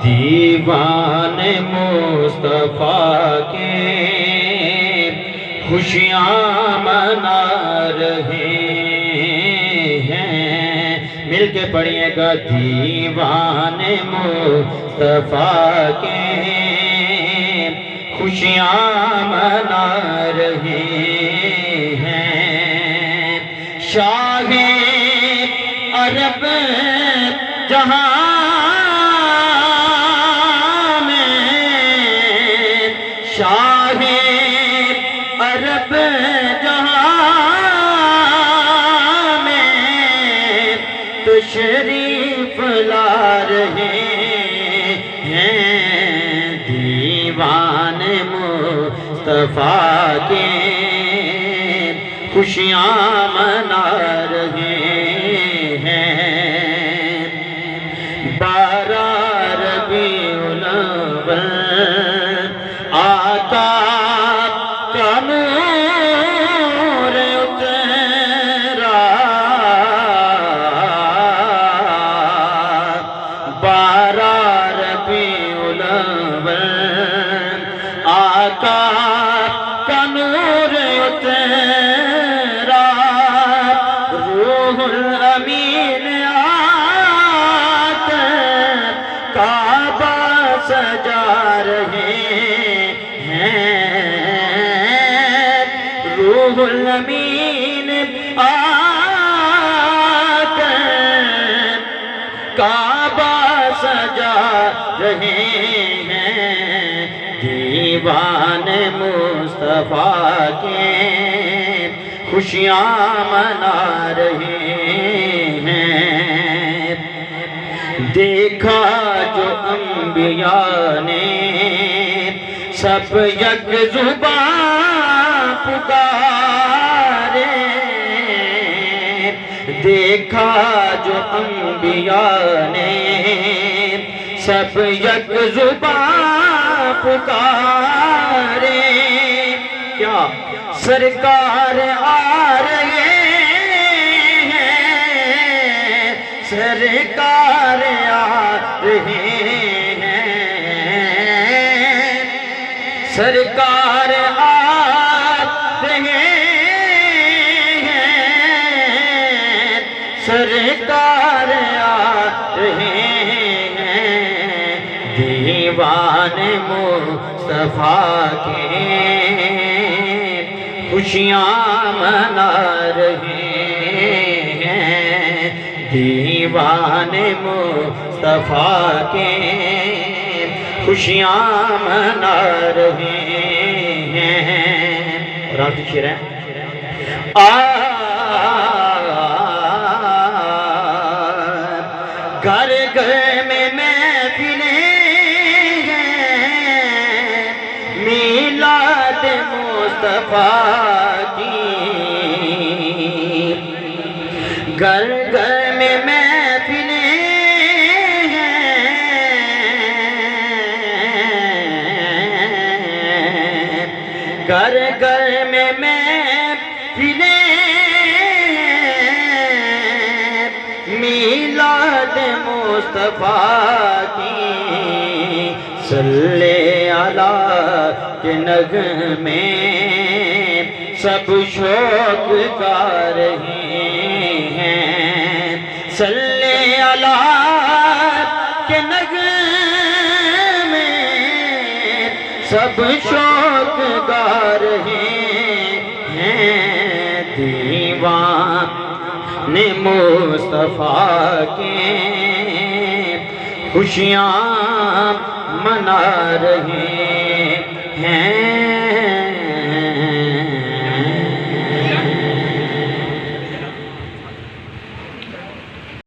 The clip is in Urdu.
دیوان مصطفیٰ کے خوشیاں منا رہے ہیں، مل کے پڑھیے گا دیوان مصطفیٰ کے خوشیاں منا رہے ہیں، شاہ عرب جہاں شاہ عرب جہاں میں تشریف لا رہے ہیں، دیوان مصطفیٰ کے خوشیاں منا رہے ہیں، 12 ربیع الاول آقا کا نور اترا، 12 ربیع الاول آقا کا نور اترا، روح الامین آ کر کعبہ سجا رہے ہیں، روح الامین آ کر کعبہ سجا رہے ہیں، دیوان مصطفیٰ کے خوشیاں منا رہے ہیں، دیکھا جو انبیاء نے سب یک زبان پکارے، دیکھا جو انبیاء نے سب یک زبان پکارے، کیا سرکار آ رہے ہیں، سرکار آ رہے ہیں، سرکار آ رہے ہیں، سرکار آ رہے ہیں، دیوان مصطفیٰ کے خوشیاں منا رہے ہیں، دیوان مصطفیٰ کے خوشیاں منا رہے ہیں، اور آپ شعر ہے گھر گھر میں محفلیں ہیں، میلاد مصطفیٰ کی، گھر گھر میں محفلیں ہیں، گھر گھر میں محفلیں میلاد مصطفیٰ کی، صلی اللہ کے نغمے سب شوق گا رہے ہیں، صلی اللہ کے نغمے سب شوق گا رہے ہیں، دیوان مصطفیٰ کے خوشیاں منا رہے ہیں۔